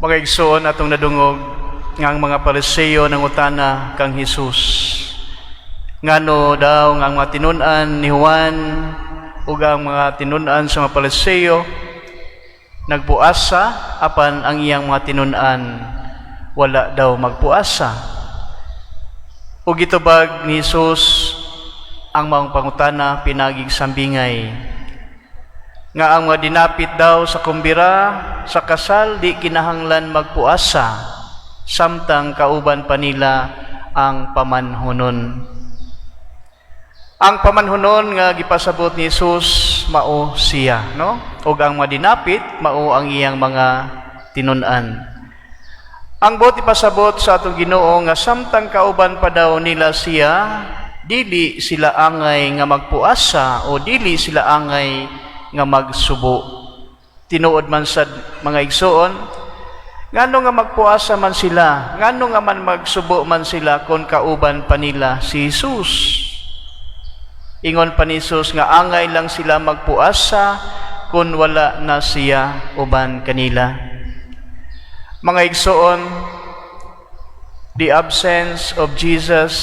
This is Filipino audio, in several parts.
Mga igsoon atong nadungog ngang mga Pariseo nangutana kang Hesus. Ngano daw nga ang mga tinun-an ni Juan ug ang mga tinun-an sa mga Pariseo nagpuasa apan ang iyang mga tinun-an wala daw magpuasa. Ug gitubag ni Hesus ang mga pangutana pinagig sambingay nga ang mga dinapit daw sa kumbira sa kasal di kinahanglan magpuasa samtang kauban pa nila ang pamanhunon. Ang pamanhunon nga gipasabot ni Hesus mao siya, no? Ug ang mga dinapit mao ang iyang mga tinun-an. Ang buot ipasabot sa atong Ginoo nga samtang kauban pa daw nila siya, dili sila angay nga magpuasa o dili sila angay nga magsubo. Tinuod man sa mga igsoon, ngano nga magpuasa man sila, ngano nga man magsubo man sila kung kauban pa nila si Hesus. Ingon pa ni Hesus nga angay lang sila magpuasa kung wala na siya uban kanila. Mga igsoon, the absence of Jesus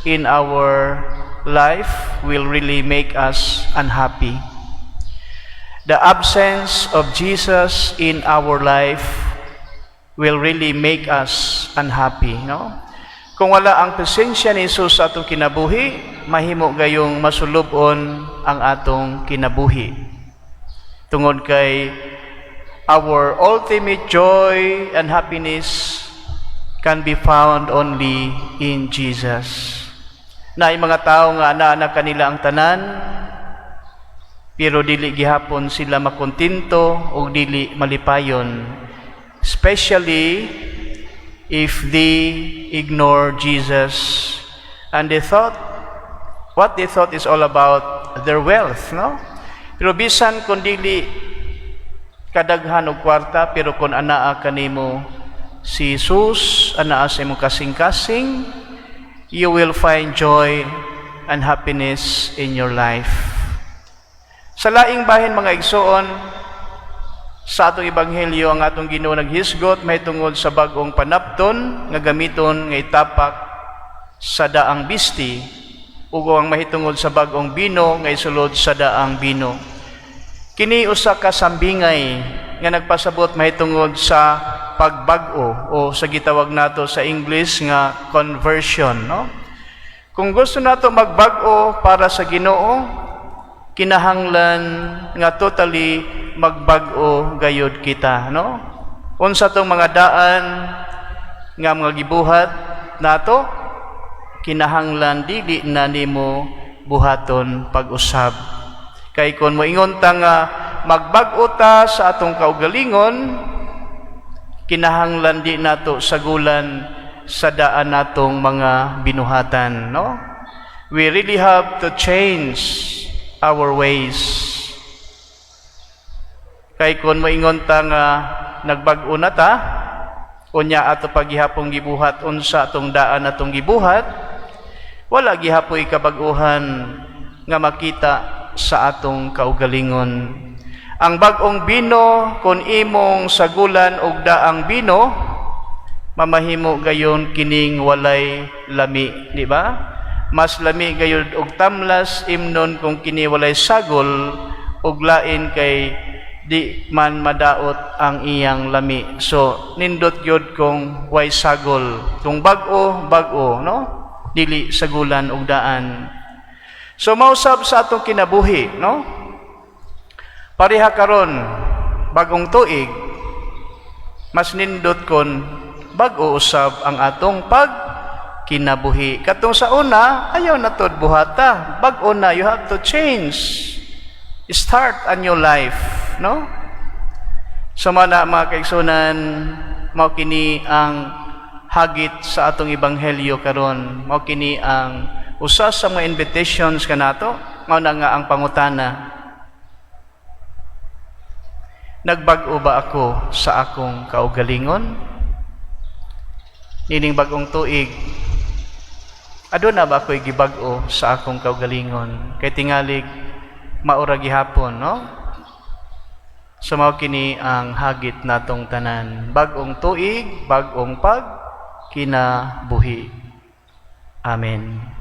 in our life will really make us unhappy. The absence of Jesus in our life will really make us unhappy, no? Kung wala ang presensya ni Jesus sa atong kinabuhi, mahimo gayong masulubon ang atong kinabuhi. Tungod kay our ultimate joy and happiness can be found only in Jesus. Na yung mga tao nga ana kanila ang tanan, pero dili gihapon sila makontinto o dili malipayon, especially if they ignore Jesus and what they thought is all about their wealth, no? Pero bisan kung dili kadaghan og kwarta, pero kung anaa kanimo si Jesus, anaa sa imong kasing-kasing, you will find joy and happiness in your life. Sa laing bahin mga igsoon, sa atong ebanghelyo ang atong Ginoo naghisgot mahitungod sa bag-ong panapton nga gamiton nga itapak sa daang bisti ug ang mahitungod sa bag-ong bino nga isulod sa daang bino. Kini usa ka sambingay nga nagpasabot mahitungod sa pagbag-o o sa gitawag nato sa English nga conversion, no? Kung gusto nato magbag-o para sa Ginoo, kinahanglan nga totally magbag-o gayud kita, no? Unsa tong mga daan nga mga gibuhat nato, kinahanglan dili na nimo buhaton pag-usab. Kay kun moingon ta nga magbag-o ta sa atong kaugalingon, kinahanglan di nato sagulan sa daan natong mga binuhatan, no? We really have to change our ways. Kay kun moingon ta nga nagbag-o na ta, unya ato paghihapong gibuhat unsa atong daan atong gibuhat, wala gihapoy kabag-uhan nga makita sa atong kaugalingon. Ang bag-ong bino kun imong sagulan og daang bino, mamahimo gayon kining walay lami, di ba? Mas lami gayud og tamlas imnon kung kini walay sagol ug lain kay di man madaot ang iyang lami. So nindot gyud kung way sagol, kung bag-o, no? Dili sagulan og daan. So mausab sa atong kinabuhi, no? Pareha karon bagong tuig, mas nindot kon bag-o usab ang atong kinabuhi. Katong sa una, ayaw na to buhata. Bag-o na, you have to change. Start a new life, no? So mga kaigsunan, mao kini ang hagit sa atong ebanghelyo karon. Mao kini ang usa sa mga invitations kanato, mao na nga ang pangutana. Nagbag-o ba ako sa akong kaugalingon? Nining bagong tuig, aduna ba ako'y gibag-o sa akong kaugalingon? Kay tingalig maura gihapon, no? Sumaw kini ang hagit natong tanan. Bag-ong tuig, bag-ong pag kinabuhi. Amen.